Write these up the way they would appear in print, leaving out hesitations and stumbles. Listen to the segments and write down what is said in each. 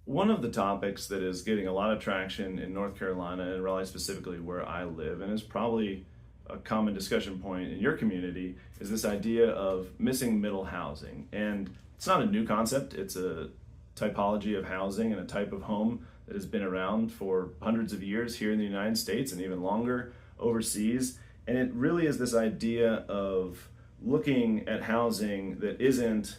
One of the topics that is getting a lot of traction in North Carolina and Raleigh specifically where I live, and is probably a common discussion point in your community, is this idea of missing middle housing. And it's not a new concept, it's a typology of housing and a type of home that has been around for hundreds of years here in the United States and even longer overseas. And it really is this idea of looking at housing that isn't,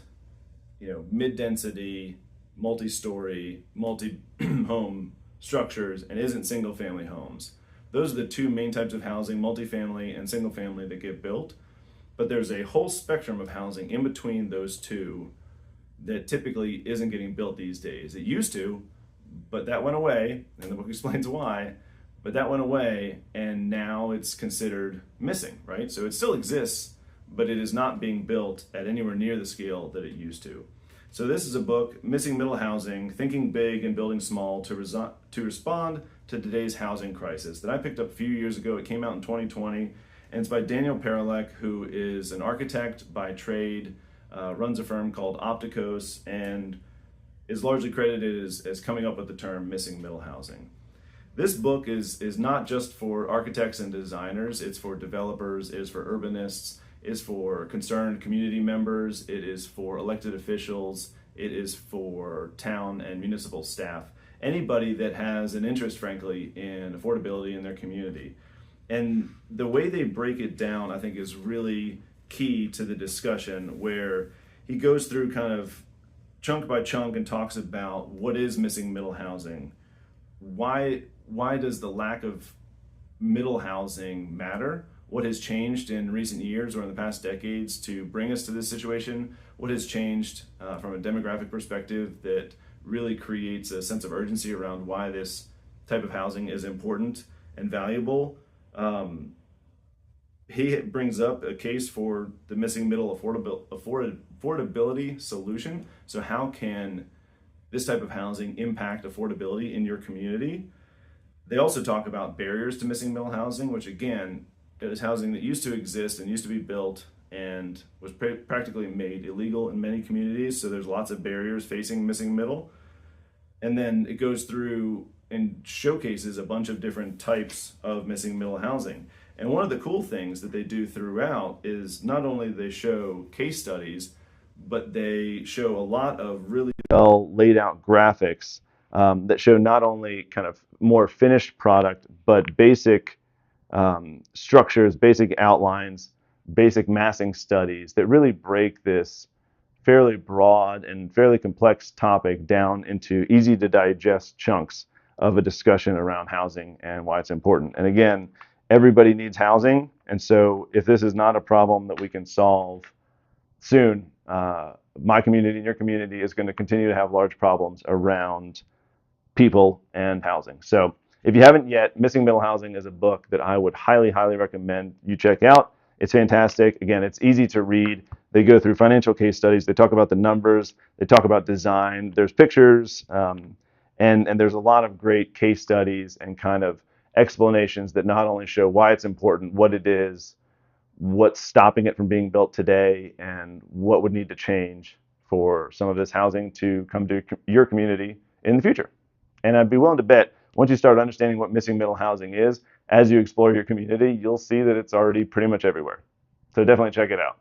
mid-density, multi-story, multi-home structures and isn't single-family homes. Those are the two main types of housing, multifamily and single-family, that get built. But there's a whole spectrum of housing in between those two that typically isn't getting built these days. It used to, but that went away, and the book explains why. But that went away, and now it's considered missing, right? So it still exists, but it is not being built at anywhere near the scale that it used to. So this is a book, Missing Middle Housing, Thinking Big and Building Small to respond to today's housing crisis, that I picked up a few years ago. It came out in 2020, and it's by Daniel Parolek, who is an architect by trade, runs a firm called Opticos, and is largely credited as coming up with the term missing middle housing. This book is not just for architects and designers, it's for developers, it's for urbanists, is for concerned community members, it is for elected officials, it is for town and municipal staff, anybody that has an interest, frankly, in affordability in their community. And the way they break it down, I think, is really key to the discussion, where he goes through kind of chunk by chunk and talks about what is missing middle housing. Why does the lack of middle housing matter? What has changed in recent years or in the past decades to bring us to this situation? What has changed from a demographic perspective that really creates a sense of urgency around why this type of housing is important and valuable? He brings up a case for the missing middle affordability solution. So how can this type of housing impact affordability in your community? They also talk about barriers to missing middle housing, which again is housing that used to exist and used to be built and was practically made illegal in many communities. So there's lots of barriers facing missing middle. And then it goes through and showcases a bunch of different types of missing middle housing. And one of the cool things that they do throughout is not only they show case studies, but they show a lot of really well laid out graphics that show not only kind of more finished product, but basic structures, basic outlines, basic massing studies that really break this fairly broad and fairly complex topic down into easy to digest chunks of a discussion around housing and why it's important. And again, everybody needs housing. And so if this is not a problem that we can solve soon, my community and your community is going to continue to have large problems around people and housing. So if you haven't yet, Missing Middle Housing is a book that I would highly, highly recommend you check out. It's fantastic. Again, it's easy to read. They go through financial case studies. They talk about the numbers. They talk about design. There's pictures, and there's a lot of great case studies and kind of explanations that not only show why it's important, what it is, what's stopping it from being built today, and what would need to change for some of this housing to come to your community in the future. And I'd be willing to bet once you start understanding what missing middle housing is, as you explore your community, you'll see that it's already pretty much everywhere. So definitely check it out.